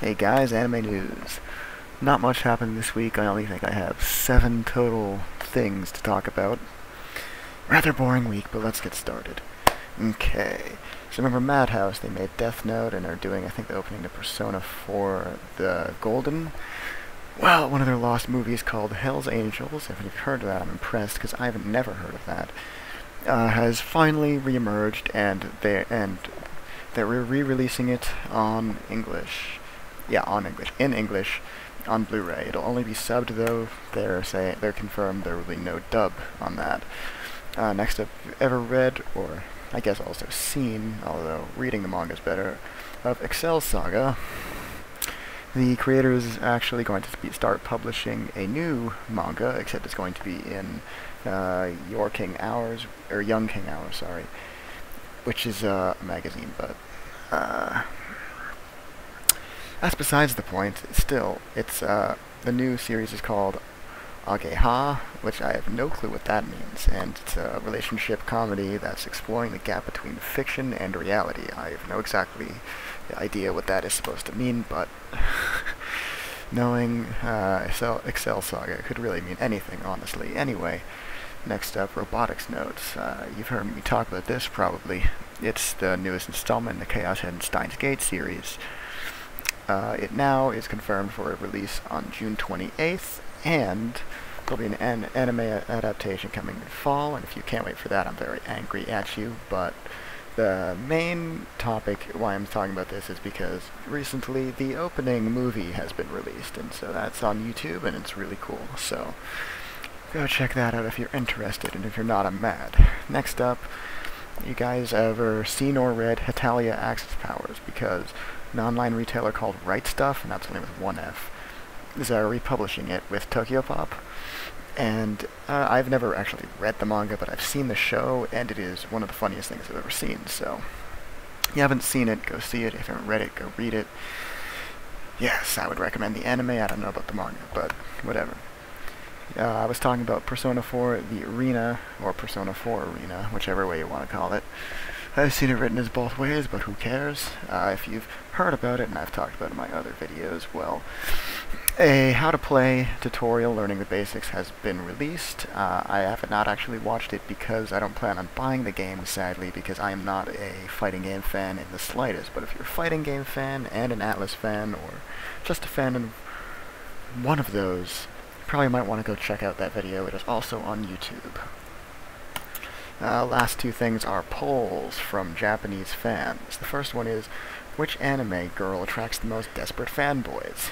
Hey guys, anime news. Not much happened this week. I only think I have 7 total things to talk about. Rather boring week, but let's get started. Okay, so remember Madhouse? They made Death Note and are doing, I think, the opening to Persona 4 The Golden. Well, one of their lost movies called Hell's Angels, if you've heard of that, I'm impressed, because I've never heard of that, has finally reemerged, and they're re-releasing it on English. Yeah, in English, on Blu-ray. It'll only be subbed though. They're confirmed there will be no dub on that. Next up, ever read, or I guess also seen, although reading the manga is better, of Excel Saga. The creator is actually going to start publishing a new manga, except it's going to be in Young King Hours, sorry, which is a magazine, but that's besides the point. Still, it's the new series is called Ageha, which I have no clue what that means, and it's a relationship comedy that's exploring the gap between fiction and reality. I have no exactly idea what that is supposed to mean, but knowing Excel Saga could really mean anything, honestly. Anyway, next up, Robotics Notes. You've heard me talk about this, probably. It's the newest installment in the Chaos Head and Steins Gate series. It now is confirmed for a release on June 28th, and there'll be an anime adaptation coming in fall, and if you can't wait for that, I'm very angry at you. But the main topic why I'm talking about this is because recently the opening movie has been released, and so that's on YouTube, and it's really cool. So go check that out if you're interested, and if you're not, I'm mad. Next up, you guys ever seen or read Hetalia Access Powers? Because an online retailer called Right Stuff, and that's only with one F, is republishing it with Tokyopop. And I've never actually read the manga, but I've seen the show, and it is one of the funniest things I've ever seen. So, if you haven't seen it, go see it. If you haven't read it, go read it. Yes, I would recommend the anime. I don't know about the manga, but whatever. I was talking about Persona 4 The Arena, or Persona 4 Arena, whichever way you want to call it. I've seen it written as both ways, but who cares? If you've heard about it, and I've talked about it in my other videos, well, a how to play tutorial learning the basics has been released. I have not actually watched it because I don't plan on buying the game, sadly, because I am not a fighting game fan in the slightest. But if you're a fighting game fan and an Atlas fan, or just a fan of one of those, you probably might want to go check out that video. It is also on YouTube. Last two things are polls from Japanese fans. The first one is, which anime girl attracts the most desperate fanboys?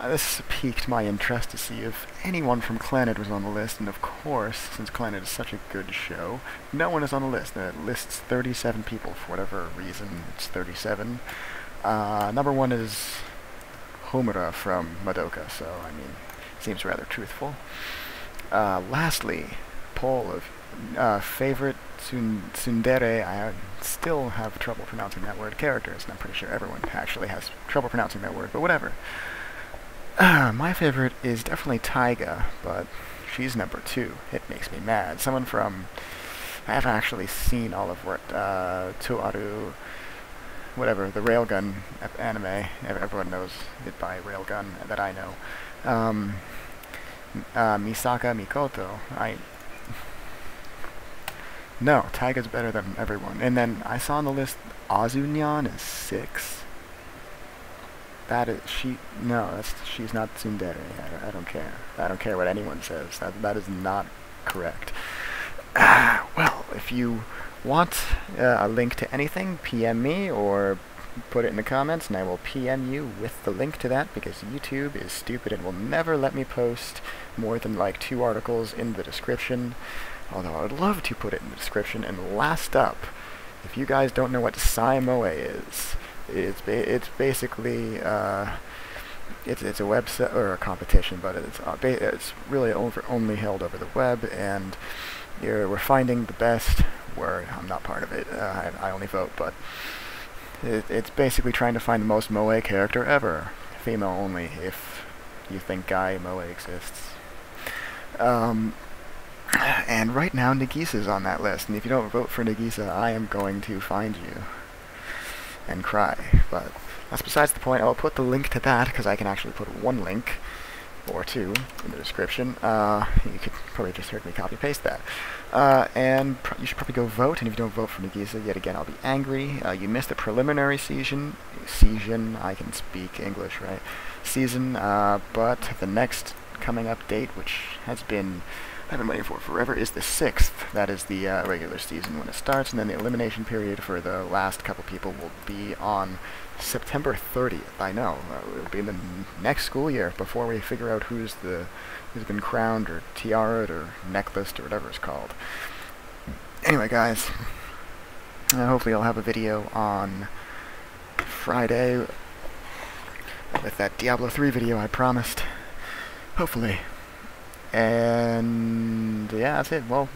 This piqued my interest to see if anyone from Clannad was on the list, and of course, since Clannad is such a good show, no one is on the list. It lists 37 people for whatever reason. It's 37. Number one is Homura from Madoka, so, I mean, seems rather truthful. Lastly, poll of favorite tsundere. I still have trouble pronouncing that word, characters, and I'm pretty sure everyone actually has trouble pronouncing that word, but whatever. My favorite is definitely Taiga, but she's number 2. It makes me mad. Someone from... I haven't actually seen all of what Toaru... whatever, the Railgun anime. Everyone knows it by Railgun that I know. Misaka Mikoto. No, Taiga's better than everyone. And then I saw on the list Azunyan is 6. That is she's not tsundere. I don't care. I don't care what anyone says. That is not correct. Well, if you want a link to anything, PM me or put it in the comments, and I will PM you with the link to that, because YouTube is stupid and will never let me post more than like 2 articles in the description. Although I would love to put it in the description. And last up, if you guys don't know what Saimoe is, it's basically it's a website or a competition, but it's really only held over the web, and we're finding the best. I'm not part of it. I only vote, but it's basically trying to find the most moe character ever, female only. If you think guy moe exists. And right now, Nagisa's on that list, and if you don't vote for Nagisa, I am going to find you and cry. But That's besides the point. I'll put the link to that, because I can actually put one link, or two, in the description. You could probably just heard me copy-paste that. And you should probably go vote, and if you don't vote for Nagisa, yet again, I'll be angry. You missed the preliminary season, I can speak English, right? Season, but the next coming up date, which has been, I've been waiting for forever, is the 6th. That is the regular season when it starts, and then the elimination period for the last couple people will be on September 30th. I know, it'll be in the next school year before we figure out who's been crowned or tiara'd or necklaced or whatever it's called. Anyway, guys, hopefully I'll have a video on Friday with that Diablo 3 video I promised. Hopefully. And yeah, that's it. Well,